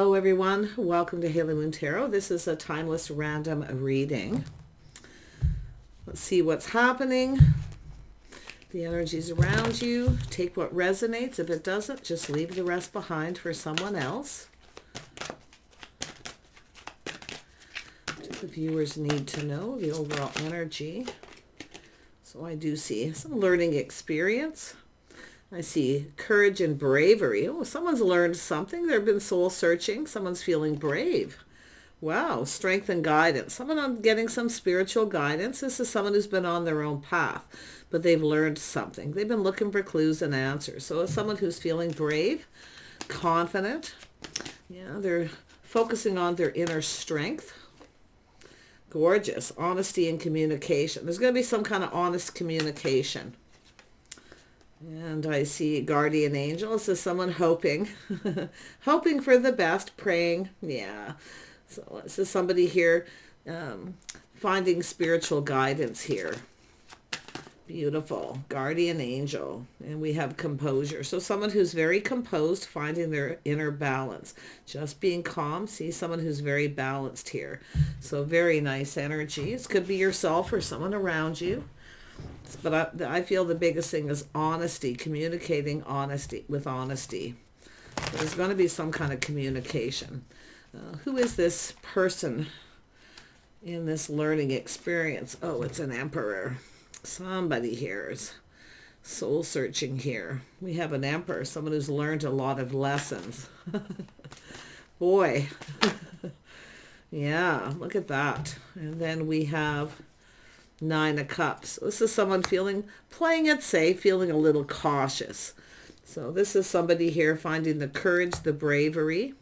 Hello everyone, welcome to Haley Moon Tarot. This is a timeless random reading. Let's see what's happening. The energies around you. Take what resonates. If it doesn't, just leave the rest behind for someone else. What do the viewers need to know? The overall energy. So I do see some learning experience. I see courage and bravery. Oh, someone's learned something. They've been soul searching. Someone's feeling brave. Wow. Strength and guidance. Someone getting some spiritual guidance. This is someone who's been on their own path, but they've learned something. They've been looking for clues and answers. So it's someone who's feeling brave, confident. Yeah, they're focusing on their inner strength. Gorgeous. Honesty and communication. There's going to be some kind of honest communication. And I see guardian angel. This is someone hoping, hoping for the best, praying. Yeah. So this is somebody here finding spiritual guidance here. Beautiful. Guardian angel. And we have composure. So someone who's very composed, finding their inner balance. Just being calm. See someone who's very balanced here. So very nice energy. This could be yourself or someone around you. But I feel the biggest thing is honesty, communicating honesty with honesty. There's going to be some kind of communication. Who is this person in this learning experience? Oh, it's an emperor. Somebody here is soul searching here. We have an emperor, someone who's learned a lot of lessons. Boy. Yeah, look at that. And then we have Nine of Cups. This is someone playing it safe, feeling a little cautious. So this is somebody here finding the courage, the bravery.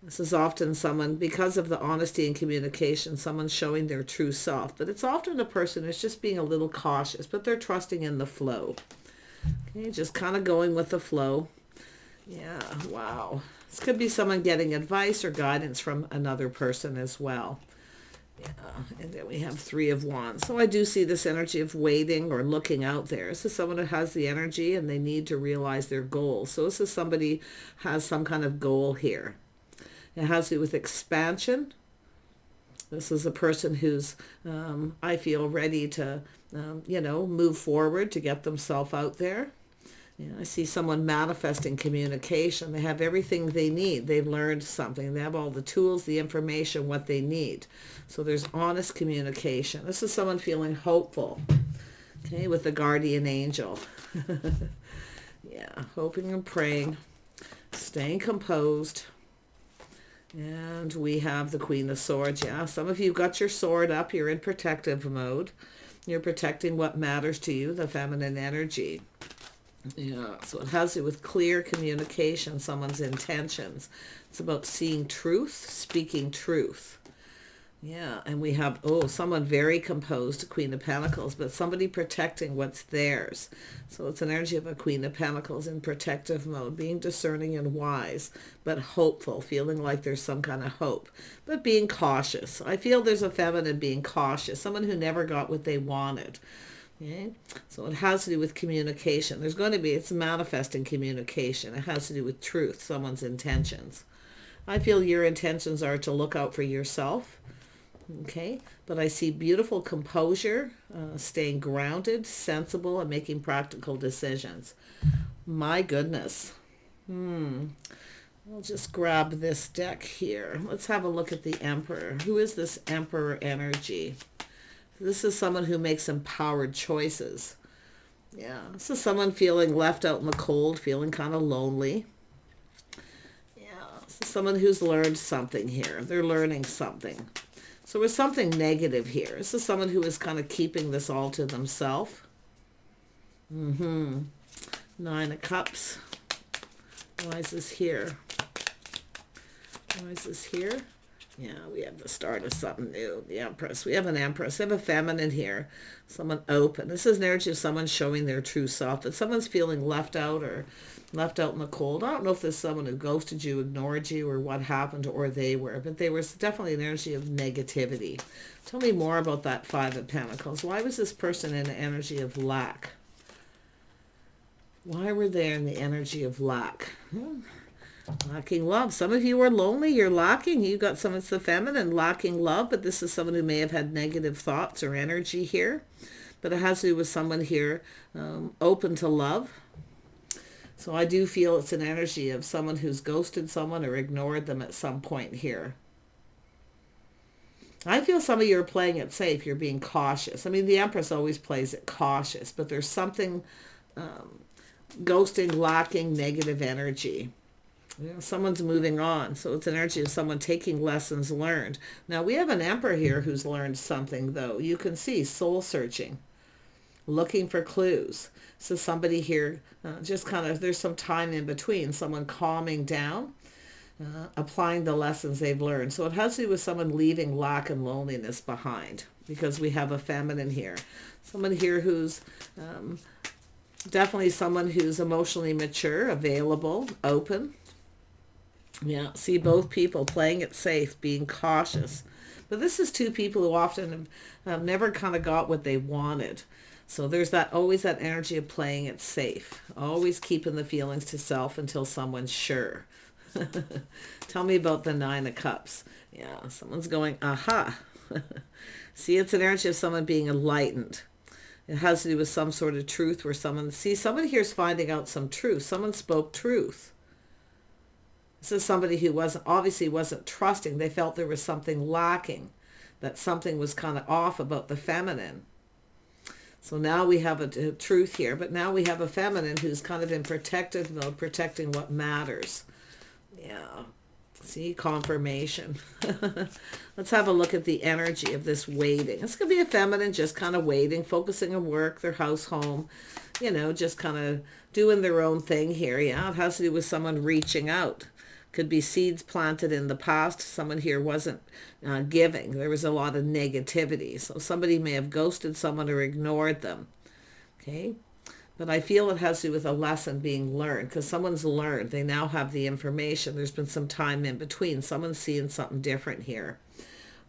This is often someone, because of the honesty and communication, someone showing their true self. But it's often a person who's just being a little cautious, but they're trusting in the flow. Okay, just kind of going with the flow. Yeah, wow. This could be someone getting advice or guidance from another person as well. Yeah, and then we have Three of Wands. So I do see this energy of waiting or looking out there. This is someone who has the energy and they need to realize their goals. So this is somebody has some kind of goal here. It has to do with expansion. This is a person who's, I feel, ready to, move forward to get themselves out there. Yeah, I see someone manifesting communication. They have everything they need. They've learned something. They have all the tools, the information, what they need. So there's honest communication. This is someone feeling hopeful, okay, with the guardian angel. Yeah, hoping and praying, staying composed. And we have the Queen of Swords. Yeah, some of you got your sword up. You're in protective mode. You're protecting what matters to you, the feminine energy. Yeah, so it has to do with clear communication, someone's intentions. It's about seeing truth, speaking truth. Yeah, and we have, someone very composed, Queen of Pentacles, but somebody protecting what's theirs. So it's an energy of a Queen of Pentacles in protective mode, being discerning and wise, but hopeful, feeling like there's some kind of hope, but being cautious. I feel there's a feminine being cautious, someone who never got what they wanted. Okay. So it has to do with communication. It's manifesting communication. It has to do with truth, someone's intentions. I feel your intentions are to look out for yourself. Okay. But I see beautiful composure, staying grounded, sensible, and making practical decisions. My goodness. I'll just grab this deck here. Let's have a look at the Emperor. Who is this Emperor energy? This is someone who makes empowered choices. Yeah, this is someone feeling left out in the cold, feeling kind of lonely. Yeah, this is someone who's learned something here. They're learning something. So there's something negative here. This is someone who is kind of keeping this all to themselves. Nine of Cups. Why is this here? Why is this here? Yeah, we have the start of something new. The Empress. We have an Empress. We have a feminine here. Someone open. This is an energy of someone showing their true self. That someone's feeling left out or left out in the cold. I don't know if there's someone who ghosted you, ignored you, or what happened, or they were. But they were definitely an energy of negativity. Tell me more about that Five of Pentacles. Why was this person in an energy of lack? Why were they in the energy of lack? Lacking love. Some of you are lonely. You're lacking. You got some, it's the feminine, lacking love, but this is someone who may have had negative thoughts or energy here. But it has to do with someone here open to love. So I do feel it's an energy of someone who's ghosted someone or ignored them at some point here. I feel some of you are playing it safe. You're being cautious. I mean, the Empress always plays it cautious, but there's something ghosting, lacking, negative energy. You know, someone's moving on. So it's an energy of someone taking lessons learned. Now, we have an Emperor here who's learned something, though. You can see soul searching, looking for clues. So somebody here just kind of, there's some time in between, someone calming down, applying the lessons they've learned. So it has to do with someone leaving lack and loneliness behind, because we have a feminine here. Someone here who's definitely someone who's emotionally mature, available, open. Yeah, see both people playing it safe, being cautious. But this is two people who often have never kind of got what they wanted. So there's that always that energy of playing it safe, always keeping the feelings to self until someone's sure. Tell me about the Nine of Cups. Yeah, someone's going, aha. See, it's an energy of someone being enlightened. It has to do with some sort of truth where someone, see, someone here is finding out some truth. Someone spoke truth. This is somebody who obviously wasn't trusting. They felt there was something lacking, that something was kind of off about the feminine. So now we have a truth here, but now we have a feminine who's kind of in protective mode, protecting what matters. Yeah. See, confirmation. Let's have a look at the energy of this waiting. It's going to be a feminine just kind of waiting, focusing on work, their house, home, you know, just kind of doing their own thing here. Yeah, it has to do with someone reaching out. Could be seeds planted in the past. Someone here wasn't giving. There was a lot of negativity. So somebody may have ghosted someone or ignored them. Okay. But I feel it has to do with a lesson being learned, because someone's learned. They now have the information. There's been some time in between. Someone's seeing something different here.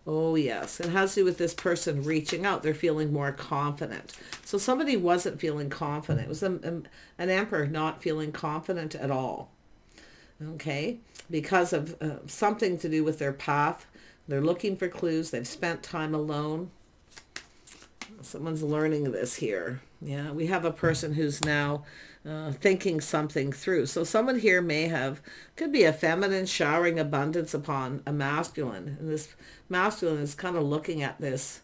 Oh, yes. It has to do with this person reaching out. They're feeling more confident. So somebody wasn't feeling confident. It was an Emperor not feeling confident at all. Okay, because of something to do with their path. They're looking for clues. They've spent time alone. Someone's learning this here. Yeah, we have a person who's now thinking something through. So someone here could be a feminine showering abundance upon a masculine. And this masculine is kind of looking at this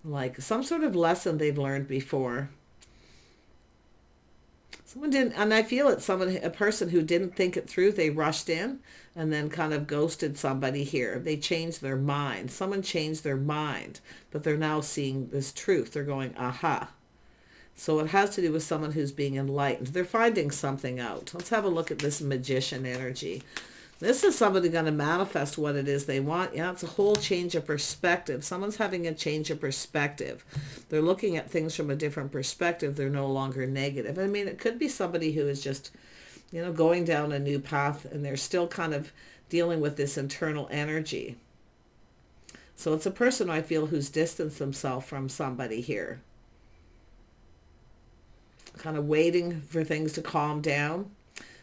like some sort of lesson they've learned before. Someone didn't, and I feel it's a person who didn't think it through. They rushed in and then kind of ghosted somebody here. They changed their mind. Someone changed their mind, but they're now seeing this truth. They're going, aha. So it has to do with someone who's being enlightened. They're finding something out. Let's have a look at this magician energy. This is somebody going to manifest what it is they want. Yeah, it's a whole change of perspective. Someone's having a change of perspective. They're looking at things from a different perspective. They're no longer negative. I mean, it could be somebody who is just, you know, going down a new path, and they're still kind of dealing with this internal energy. So it's a person, I feel, who's distanced themselves from somebody here. Kind of waiting for things to calm down.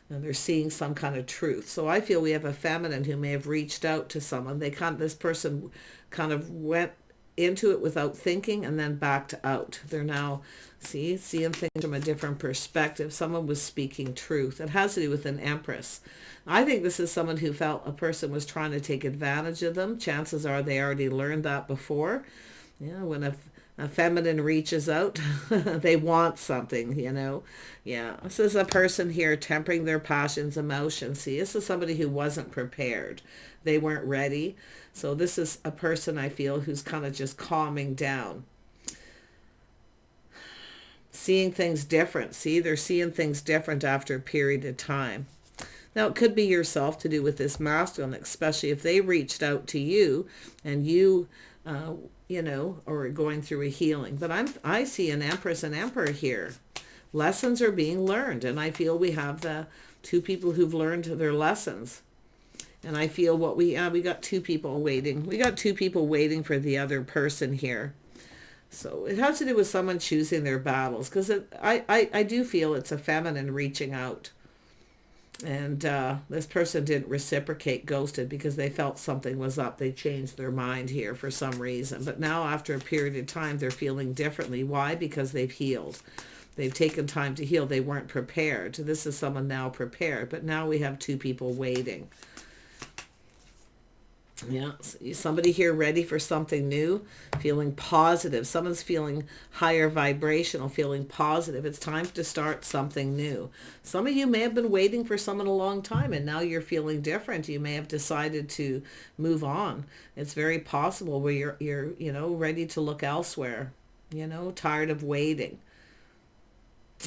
And they're seeing some kind of truth. So I feel we have a feminine who may have reached out to someone. This person kind of went into it without thinking and then backed out. They're now seeing things from a different perspective. Someone was speaking truth. It has to do with an Empress. I think this is someone who felt a person was trying to take advantage of them. Chances are they already learned that before. Yeah, when a feminine reaches out, they want something, you know. Yeah, this is a person here tempering their passions, emotions. See, this is somebody who wasn't prepared. They weren't ready. So this is a person, I feel, who's kind of just calming down. Seeing things different. See, they're seeing things different after a period of time. Now, it could be yourself to do with this masculine, especially if they reached out to you and you, you know, or going through a healing. But I see an Empress and Emperor here. Lessons are being learned. And I feel we have the two people who've learned their lessons. And I feel we got two people waiting. We got two people waiting for the other person here. So it has to do with someone choosing their battles. Because I do feel it's a feminine reaching out. And this person didn't reciprocate, ghosted, because they felt something was up. They changed their mind here for some reason. But now after a period of time, they're feeling differently. Why? Because they've healed. They've taken time to heal. They weren't prepared. This is someone now prepared. But now we have two people waiting. Yeah, somebody here ready for something new, feeling positive. Someone's feeling higher vibrational, feeling positive. It's time to start something new. Some of you may have been waiting for someone a long time, and now you're feeling different. You may have decided to move on. It's very possible where you're ready to look elsewhere. Tired of waiting.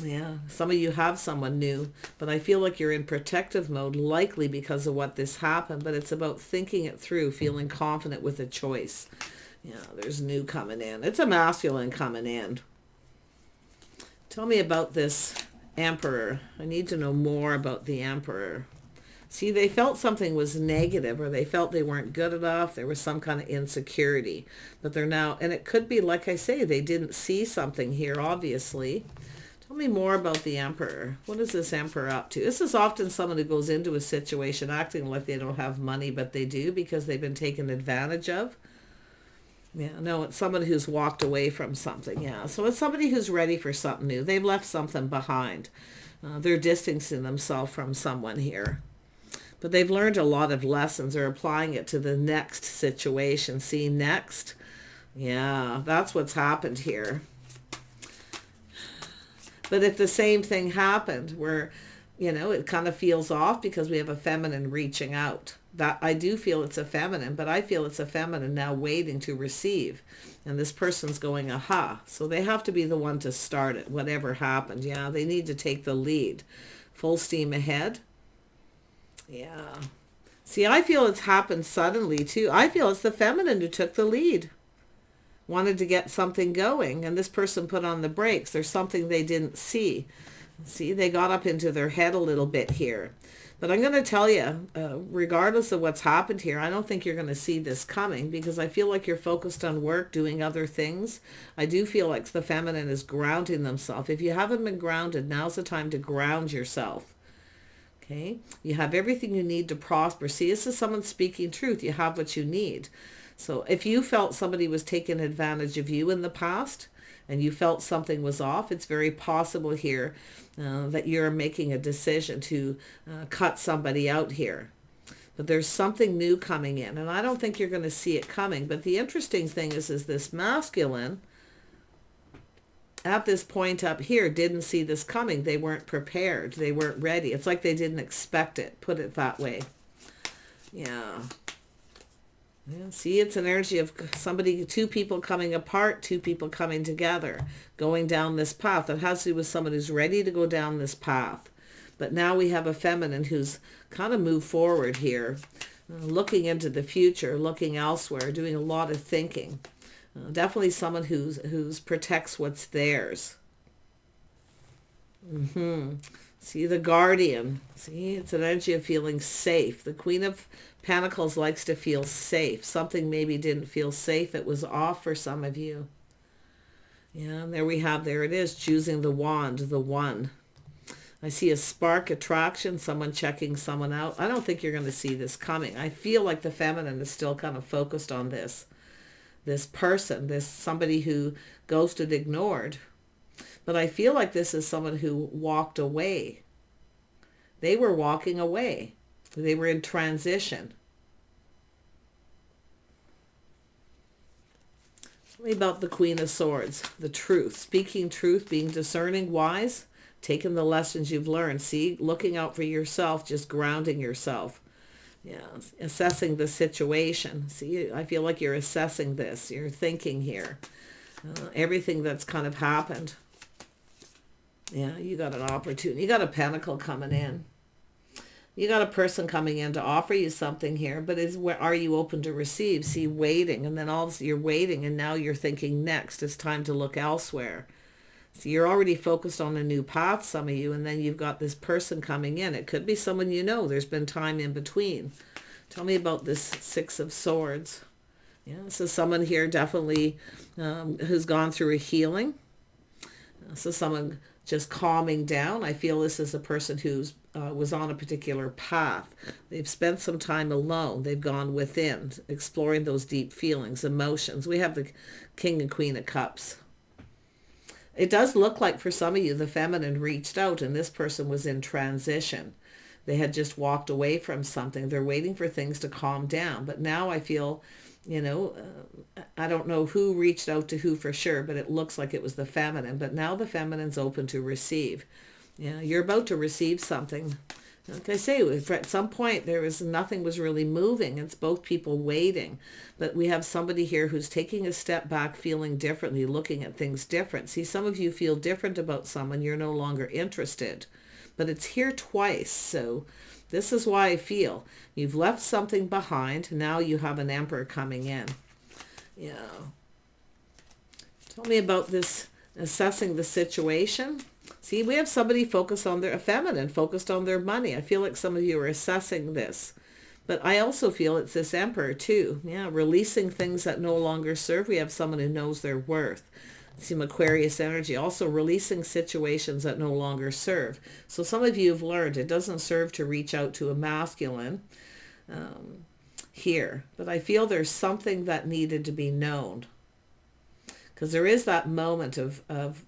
Yeah, some of you have someone new, but I feel like you're in protective mode, likely because of what this happened, but it's about thinking it through, feeling confident with a choice. Yeah, there's new coming in. It's a masculine coming in. Tell me about this Emperor. I need to know more about the Emperor. See, they felt something was negative, or they felt they weren't good enough. There was some kind of insecurity, but they're now, and it could be, like I say, they didn't see something here, obviously. Tell me more about the Emperor. What is this Emperor up to? This is often someone who goes into a situation acting like they don't have money, but they do because they've been taken advantage of. Yeah, no, it's someone who's walked away from something. Yeah, so it's somebody who's ready for something new. They've left something behind. They're distancing themselves from someone here. But they've learned a lot of lessons. They're applying it to the next situation. See, next? Yeah, that's what's happened here. But if the same thing happened where, it kind of feels off because we have a feminine reaching out. That I do feel it's a feminine, but I feel it's a feminine now waiting to receive. And this person's going, aha. So they have to be the one to start it, whatever happened. Yeah, they need to take the lead. Full steam ahead. Yeah. See, I feel it's happened suddenly too. I feel it's the feminine who took the lead. Wanted to get something going, and this person put on the brakes. There's something they didn't see. See, they got up into their head a little bit here. But I'm going to tell you, regardless of what's happened here, I don't think you're going to see this coming, because I feel like you're focused on work, doing other things. I do feel like the feminine is grounding themselves. If you haven't been grounded, now's the time to ground yourself. Okay? You have everything you need to prosper. See, this is someone speaking truth. You have what you need. So if you felt somebody was taking advantage of you in the past and you felt something was off, it's very possible here that you're making a decision to cut somebody out here. But there's something new coming in, and I don't think you're going to see it coming. But the interesting thing is this masculine at this point up here didn't see this coming. They weren't prepared. They weren't ready. It's like they didn't expect it. Put it that way. Yeah. Yeah, see, it's an energy of somebody, two people coming apart, two people coming together, going down this path. It has to do with someone who's ready to go down this path. But now we have a feminine who's kind of moved forward here, looking into the future, looking elsewhere, doing a lot of thinking. Definitely someone who's protects what's theirs. See, the Guardian. See, it's an energy of feeling safe. The Queen of Pentacles likes to feel safe. Something maybe didn't feel safe. It was off for some of you. Yeah, and there it is, choosing the wand, the one. I see a spark attraction, someone checking someone out. I don't think you're going to see this coming. I feel like the feminine is still kind of focused on this person, somebody who ghosted, ignored. But I feel like this is someone who walked away. They were walking away. They were in transition. Tell me about the Queen of Swords, the truth. Speaking truth, being discerning, wise, taking the lessons you've learned. See, looking out for yourself, just grounding yourself. Yeah, assessing the situation. See, I feel like you're assessing this. You're thinking here. Everything that's kind of happened. Yeah, you got an opportunity. You got a pentacle coming in. You got a person coming in to offer you something here, but are you open to receive? See, waiting, and then you're waiting, and now you're thinking next. It's time to look elsewhere. So you're already focused on a new path, some of you, and then you've got this person coming in. It could be someone you know. There's been time in between. Tell me about this Six of Swords. Yeah, so someone here definitely who's gone through a healing. So someone just calming down. I feel this is a person who's was on a particular path. They've spent some time alone. They've gone within, exploring those deep feelings, emotions. We have the King and Queen of Cups. It does look like for some of you, the feminine reached out and this person was in transition. They had just walked away from something. They're waiting for things to calm down. But now I feel, I don't know who reached out to who for sure, but it looks like it was the feminine. But now the feminine's open to receive. You're about to receive something. Like I say, at some point nothing was really moving. It's both people waiting. But we have somebody here who's taking a step back, feeling differently, looking at things different. See, some of you feel different about someone. You're no longer interested. But it's here twice. So this is why I feel you've left something behind. Now you have an Emperor coming in. Tell me about this, assessing the situation. See, we have somebody focused on a feminine, focused on their money. I feel like some of you are assessing this. But I also feel it's this Emperor too. Releasing things that no longer serve. We have someone who knows their worth. Some Aquarius energy, also releasing situations that no longer serve. So some of you have learned it doesn't serve to reach out to a masculine here. But I feel there's something that needed to be known. Because there is that moment of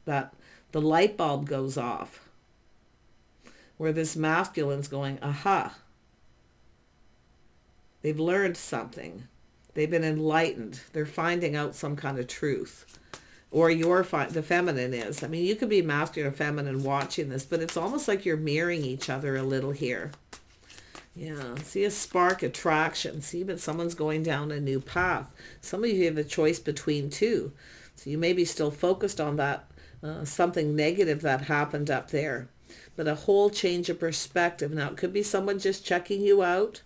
that the light bulb goes off. Where this masculine's going, aha. They've learned something. They've been enlightened. They're finding out some kind of truth. Or the feminine is. I mean, you could be masculine or feminine watching this, but it's almost like you're mirroring each other a little here. See a spark, attraction. See, but someone's going down a new path. Some of you have a choice between two. So you may be still focused on that, something negative that happened up there. But a whole change of perspective. Now, it could be someone just checking you out.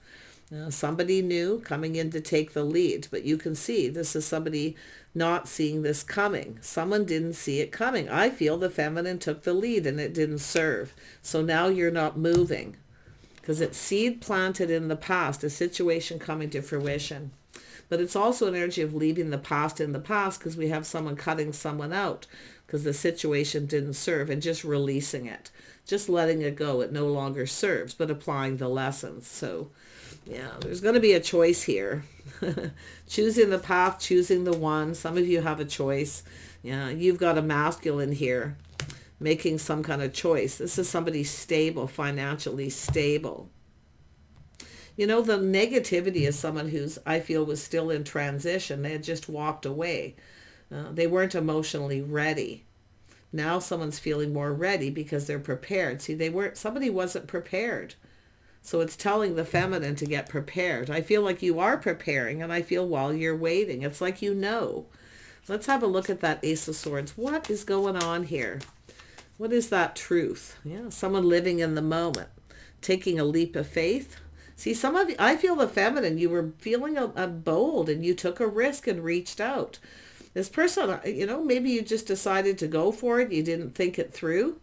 Somebody new coming in to take the lead. But you can see this is somebody not seeing this coming. Someone didn't see it coming. I feel the feminine took the lead and it didn't serve. So now you're not moving. Because it's seed planted in the past, a situation coming to fruition. But it's also an energy of leaving the past in the past because we have someone cutting someone out because the situation didn't serve and just releasing it. Just letting it go. It no longer serves, but applying the lessons. So there's going to be a choice here. Choosing the path, choosing the one. Some of you have a choice. You've got a masculine here making some kind of choice. This is somebody stable, financially stable. The negativity is someone who's, I feel, was still in transition. They had just walked away. They weren't emotionally ready. Now someone's feeling more ready because they're prepared. See, somebody wasn't prepared. So it's telling the feminine to get prepared. I feel like you are preparing, and I feel while you're waiting, it's like Let's have a look at that Ace of Swords. What is going on here? What is that truth? Someone living in the moment, taking a leap of faith. See, some of you, I feel the feminine, you were feeling bold, and you took a risk and reached out. This person, maybe you just decided to go for it. You didn't think it through.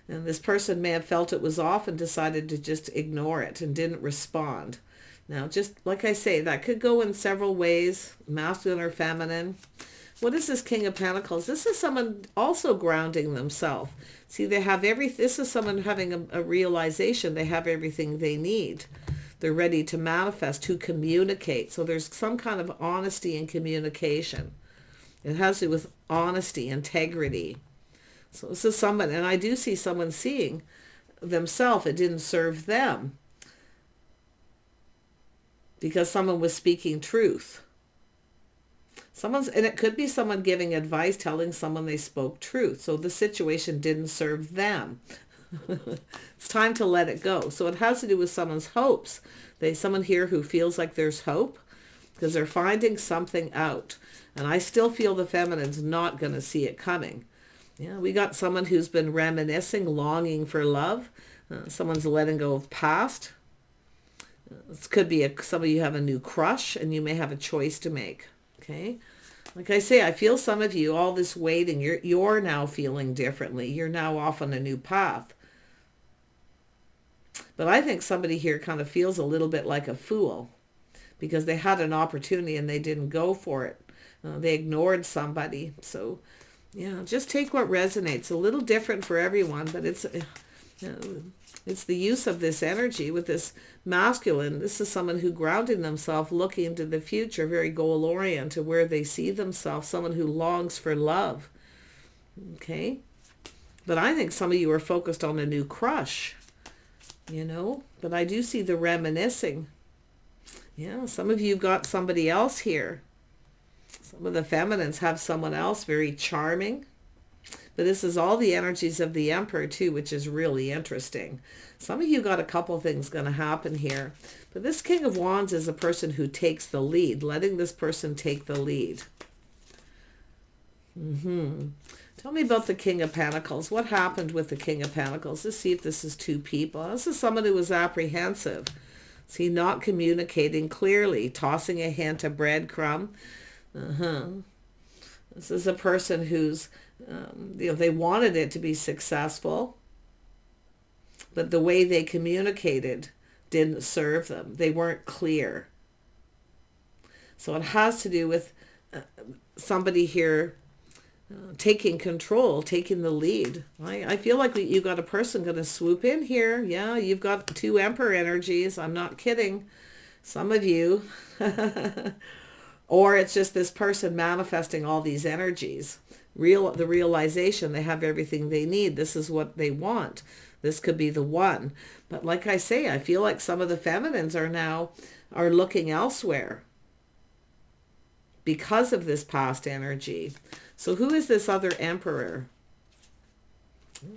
And this person may have felt it was off and decided to just ignore it and didn't respond. Now, just like I say, that could go in several ways, masculine or feminine. What is this King of Pentacles? This is someone also grounding themselves. See, this is someone having a realization they have everything they need. They're ready to manifest, to communicate. So there's some kind of honesty and communication. It has to do with honesty, integrity. So this is someone, and I do see someone seeing themselves. It didn't serve them because someone was speaking truth. And it could be someone giving advice, telling someone they spoke truth. So the situation didn't serve them. It's time to let it go. So it has to do with someone's hopes. Someone here who feels like there's hope because they're finding something out. And I still feel the feminine's not going to see it coming. We got someone who's been reminiscing, longing for love. Someone's letting go of past. This could be some of you have a new crush and you may have a choice to make. Okay. Like I say, I feel some of you, all this waiting, you're now feeling differently. You're now off on a new path. But I think somebody here kind of feels a little bit like a fool because they had an opportunity and they didn't go for it. They ignored somebody. So Yeah, just take what resonates. A little different for everyone, but it's the use of this energy with this masculine. This is someone who grounded themselves, looking into the future, very goal-oriented, where they see themselves, someone who longs for love. Okay? But I think some of you are focused on a new crush, but I do see the reminiscing. Yeah, some of you got somebody else here. Some of the feminines have someone else very charming. But this is all the energies of the Emperor too, which is really interesting. Some of you got a couple things going to happen here. But this King of Wands is a person who takes the lead, letting this person take the lead. Tell me about the King of Pentacles. What happened with the King of Pentacles? Let's see if this is two people. This is someone who was apprehensive. Is he not communicating clearly, tossing a hint, a breadcrumb? This is a person who's, they wanted it to be successful, but the way they communicated didn't serve them. They weren't clear. So it has to do with somebody here taking control, taking the lead. I feel like you got a person going to swoop in here. Yeah, you've got two Emperor energies. I'm not kidding. Some of you. Or it's just this person manifesting all these energies. The realization they have everything they need. This is what they want. This could be the one. But like I say, I feel like some of the feminines are looking elsewhere because of this past energy. So who is this other Emperor?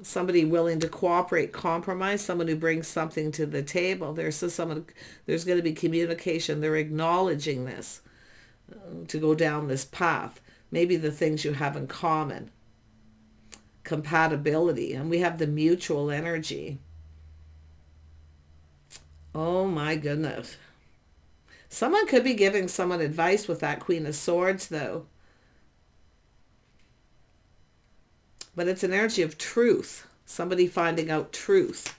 Somebody willing to cooperate, compromise, someone who brings something to the table. There's going to be communication. They're acknowledging this. To go down this path. Maybe the things you have in common. Compatibility. And we have the mutual energy. Oh my goodness. Someone could be giving someone advice with that Queen of Swords though. But it's an energy of truth. Somebody finding out truth.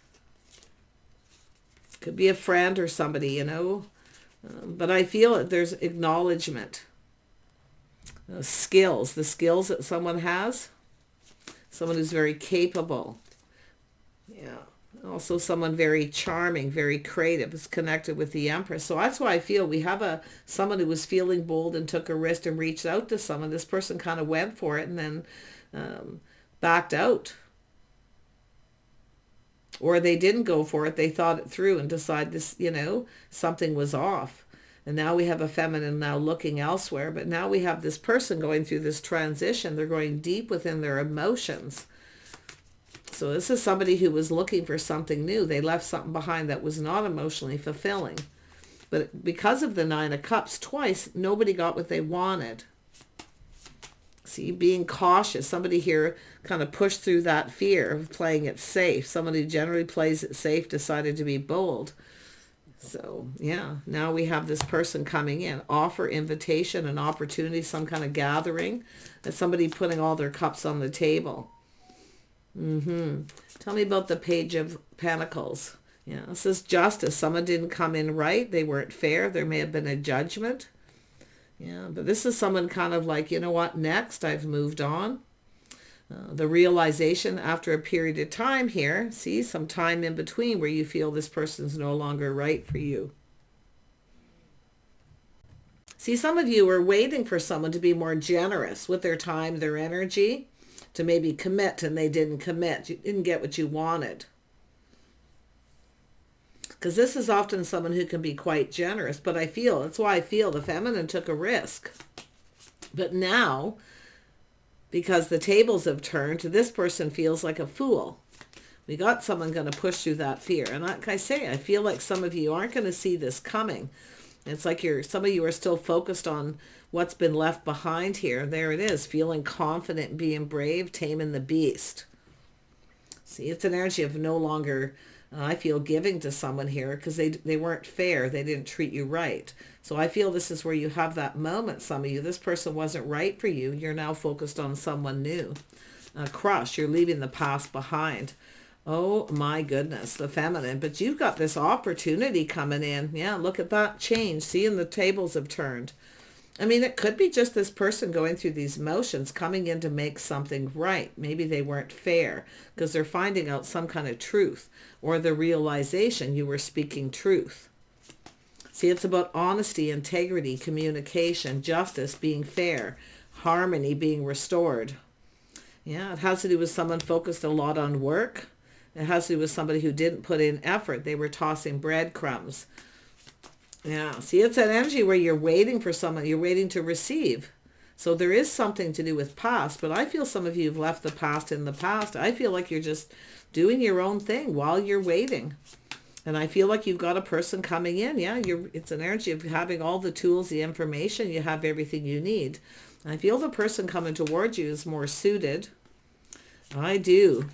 Could be a friend or somebody, but I feel that there's acknowledgement. Skills. The skills that someone has. Someone who's very capable. Yeah. Also someone very charming, very creative. Is connected with the Empress. So that's why I feel we have someone who was feeling bold and took a risk and reached out to someone. This person kind of went for it and then backed out. Or they didn't go for it. They thought it through and decided this, something was off. And now we have a feminine now looking elsewhere. But now we have this person going through this transition. They're going deep within their emotions. So this is somebody who was looking for something new. They left something behind that was not emotionally fulfilling. But because of the Nine of Cups, twice, nobody got what they wanted. See, being cautious. Somebody here kind of pushed through that fear of playing it safe. Somebody who generally plays it safe decided to be bold. So, yeah, now we have this person coming in. Offer, invitation, an opportunity, some kind of gathering. That's somebody putting all their cups on the table. Tell me about the Page of Pentacles. Yeah, this is justice. Someone didn't come in right. They weren't fair. There may have been a judgment. Yeah, but this is someone kind of like, you know what, next, I've moved on. The realization after a period of time here, see, some time in between where you feel this person's no longer right for you. See, some of you are waiting for someone to be more generous with their time, their energy, to maybe commit, and they didn't commit. You didn't get what you wanted. Because this is often someone who can be quite generous, but that's why I feel the feminine took a risk. But now, because the tables have turned, this person feels like a fool. We got someone going to push through that fear. And like I say, I feel like some of you aren't going to see this coming. It's like some of you are still focused on what's been left behind here. There it is, feeling confident, being brave, taming the beast. See, it's an energy of no longer... I feel giving to someone here because they weren't fair. They didn't treat you right. So I feel this is where you have that moment, some of you. This person wasn't right for you. You're now focused on someone new. Crush. You're leaving the past behind. Oh my goodness, the feminine. But you've got this opportunity coming in. Yeah, look at that change. See, and the tables have turned. I mean, it could be just this person going through these motions, coming in to make something right. Maybe they weren't fair because they're finding out some kind of truth, or the realization you were speaking truth. See, it's about honesty, integrity, communication, justice, being fair, harmony being restored. Yeah, it has to do with someone focused a lot on work. It has to do with somebody who didn't put in effort. They were tossing breadcrumbs. Yeah, see, it's an energy where you're waiting for someone, you're waiting to receive. So there is something to do with past, but I feel some of you have left the past in the past. I feel like you're just doing your own thing while you're waiting. And I feel like you've got a person coming in. Yeah, it's an energy of having all the tools, the information, you have everything you need. I feel the person coming towards you is more suited. I do.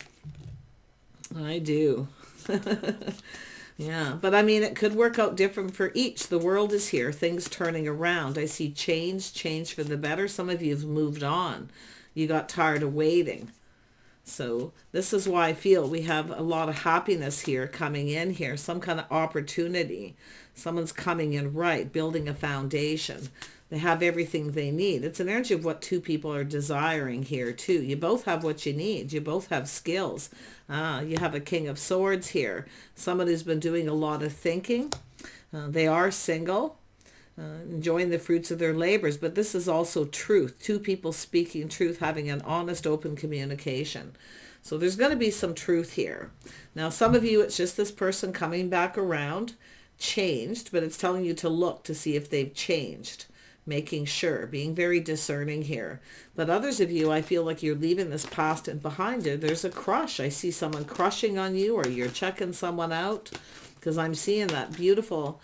Yeah, but I mean, it could work out different for each. The world is here, things turning around. I see change for the better. Some of you have moved on. You got tired of waiting. So this is why I feel we have a lot of happiness here coming in here, some kind of opportunity. Someone's coming in right, building a foundation. They have everything they need. It's an energy of what two people are desiring here too. You both have what you need. You both have skills. You have a King of Swords here. Someone who's been doing a lot of thinking. They are single, enjoying the fruits of their labors. But this is also truth. Two people speaking truth, having an honest, open communication. So there's going to be some truth here. Now, some of you, it's just this person coming back around, changed, but it's telling you to look to see if they've changed. Making sure, being very discerning here. But others of you, I feel like you're leaving this past and behind you. There's a crush. I see someone crushing on you, or you're checking someone out, because I'm seeing that beautiful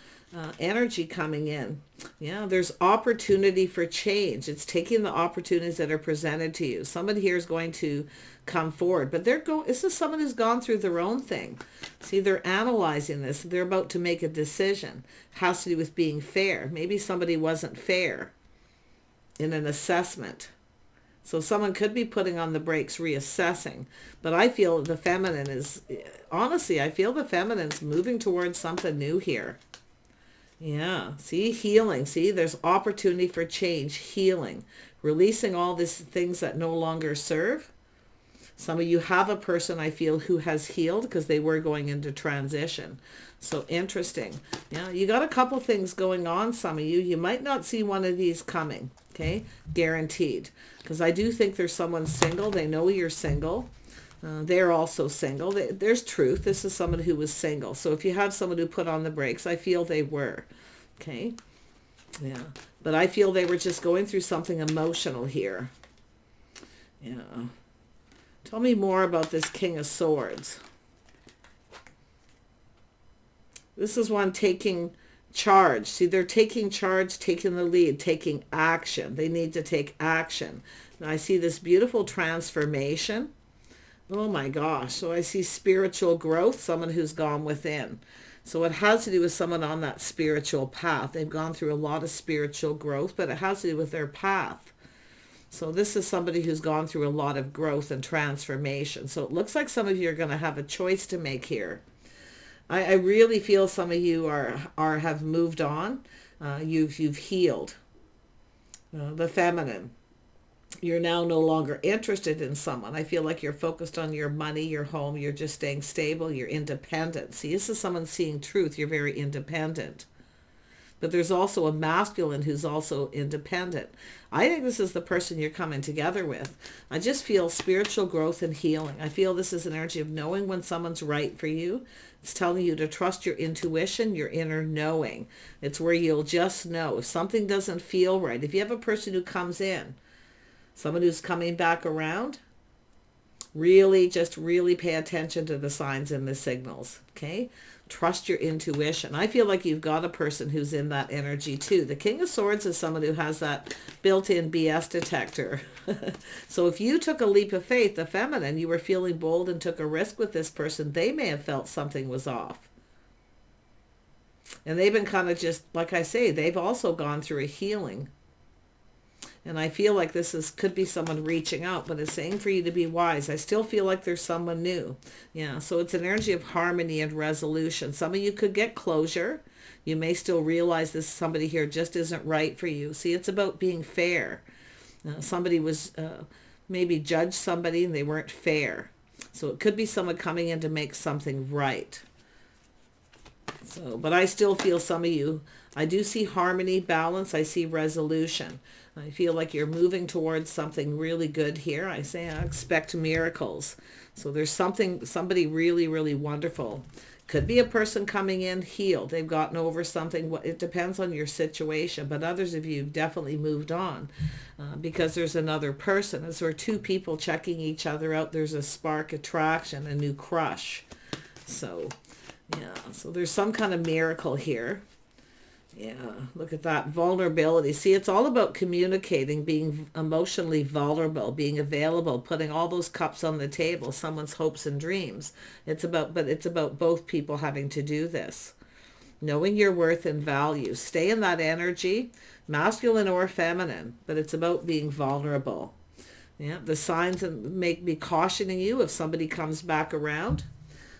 energy coming in. Yeah, there's opportunity for change. It's taking the opportunities that are presented to you. Somebody here is going to come forward, but this is someone who's gone through their own thing. See, they're analyzing this. They're about to make a decision. It has to do with being fair. Maybe somebody wasn't fair in an assessment. So someone could be putting on the brakes, reassessing. But I feel the feminine is, honestly, I feel the feminine's moving towards something new here. Yeah, see, healing. See, there's opportunity for change, healing, releasing all these things that no longer serve. Some of you have a person, I feel, who has healed because they were going into transition. So interesting. Yeah, you got a couple things going on, some of you. You might not see one of these coming, okay? Guaranteed. Because I do think there's someone single. They know you're single. They're also single. There's truth. This is someone who was single. So if you have someone who put on the brakes, I feel they were. Okay? Yeah. But I feel they were just going through something emotional here. Yeah. Tell me more about this King of Swords. This is one taking charge. See, they're taking charge, taking the lead, taking action. They need to take action. And I see this beautiful transformation. Oh my gosh. So I see spiritual growth, someone who's gone within. So it has to do with someone on that spiritual path. They've gone through a lot of spiritual growth, but it has to do with their path. So this is somebody who's gone through a lot of growth and transformation. So it looks like some of you are going to have a choice to make here. I really feel some of you have moved on. You've healed. The feminine. You're now no longer interested in someone. I feel like you're focused on your money, your home. You're just staying stable. You're independent. See, this is someone seeing truth. You're very independent. But there's also a masculine who's also independent. I think this is the person you're coming together with. I just feel spiritual growth and healing. I feel this is an energy of knowing when someone's right for you. It's telling you to trust your intuition, your inner knowing. It's where you'll just know. If something doesn't feel right, if you have a person who comes in, someone who's coming back around, really pay attention to the signs and the signals, okay? Trust your intuition. I feel like you've got a person who's in that energy too. The King of Swords is someone who has that built-in BS detector. So if you took a leap of faith, the feminine, you were feeling bold and took a risk with this person, they may have felt something was off. And they've been kind of just, like I say, they've also gone through a healing. And I feel like could be someone reaching out, but it's saying for you to be wise. I still feel like there's someone new. Yeah, so it's an energy of harmony and resolution. Some of you could get closure. You may still realize this somebody here just isn't right for you. See, it's about being fair. Somebody was maybe judged somebody and they weren't fair. So it could be someone coming in to make something right. So, but I still feel some of you, I do see harmony, balance, I see resolution. I feel like you're moving towards something really good here. I expect miracles. So there's somebody really, really wonderful. Could be a person coming in healed. They've gotten over something. It depends on your situation. But others of you definitely moved on because there's another person. As there are two people checking each other out, there's a spark attraction, a new crush. So, yeah. So there's some kind of miracle here. Yeah, look at that. Vulnerability. See, it's all about communicating, being emotionally vulnerable, being available, putting all those cups on the table, someone's hopes and dreams. It's about both people having to do this. Knowing your worth and value. Stay in that energy, masculine or feminine, but it's about being vulnerable. Yeah, the signs make me cautioning you if somebody comes back around.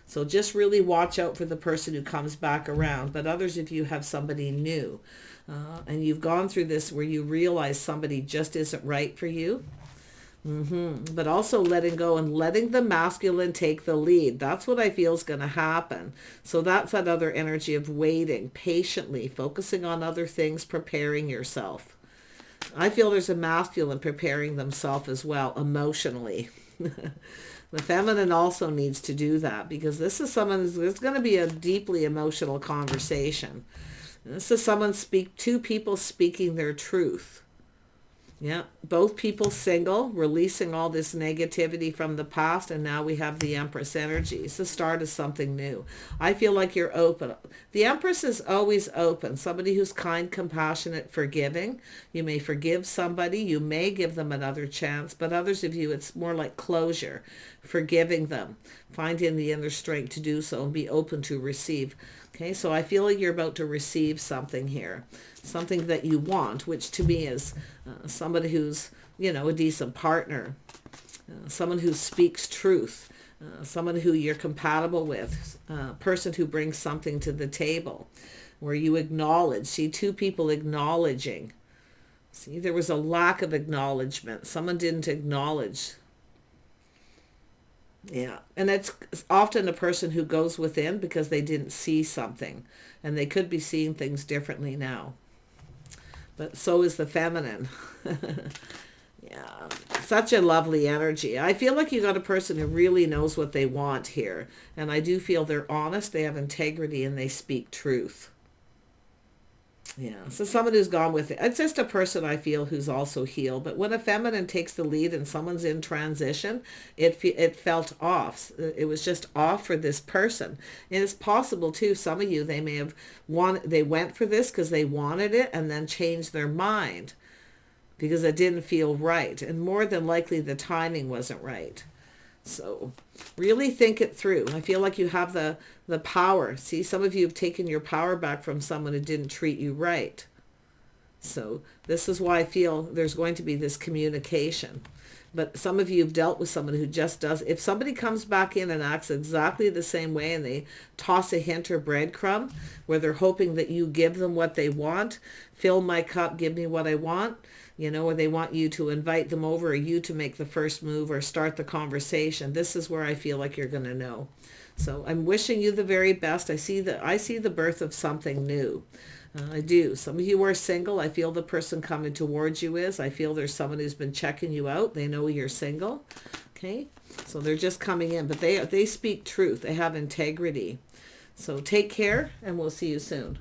So just really watch out for the person who comes back around. But others of you have somebody new. And you've gone through this where you realize somebody just isn't right for you. But also letting go and letting the masculine take the lead. That's what I feel is going to happen. So that's that other energy of waiting, patiently, focusing on other things, preparing yourself. I feel there's a masculine preparing themselves as well, emotionally. The feminine also needs to do that because this is there's going to be a deeply emotional conversation. This is two people speaking their truth. Yeah, both people single, releasing all this negativity from the past, and now we have the Empress energy. It's the start of something new. I feel like you're open. The Empress is always open. Somebody who's kind, compassionate, forgiving. You may forgive somebody. You may give them another chance, but others of you, it's more like closure, forgiving them, finding the inner strength to do so and be open to receive. Okay, so I feel like you're about to receive something here, something that you want, which to me is somebody who's, a decent partner, someone who speaks truth, someone who you're compatible with, a person who brings something to the table, where you acknowledge. See, two people acknowledging. See, there was a lack of acknowledgement. Someone didn't acknowledge. Yeah, and it's often a person who goes within because they didn't see something, and they could be seeing things differently now. But so is the feminine. Yeah, such a lovely energy. I feel like you got a person who really knows what they want here, and I do feel they're honest, they have integrity, and they speak truth. Yeah, so someone who's gone with it. It's just a person I feel who's also healed. But when a feminine takes the lead and someone's in transition, it felt off. It was just off for this person. And it's possible too, some of you, they went for this because they wanted it and then changed their mind because it didn't feel right. And more than likely the timing wasn't right. So really think it through. I feel like you have the power. See, some of you have taken your power back from someone who didn't treat you right. So this is why I feel there's going to be this communication. But some of you have dealt with someone who just does. If somebody comes back in and acts exactly the same way and they toss a hint or breadcrumb where they're hoping that you give them what they want, fill my cup, give me what I want, or they want you to invite them over or you to make the first move or start the conversation. This is where I feel like you're going to know. So I'm wishing you the very best. I see the birth of something new. I do. Some of you are single. I feel the person coming towards you is. I feel there's someone who's been checking you out. They know you're single. Okay. So they're just coming in, but they speak truth. They have integrity. So take care and we'll see you soon.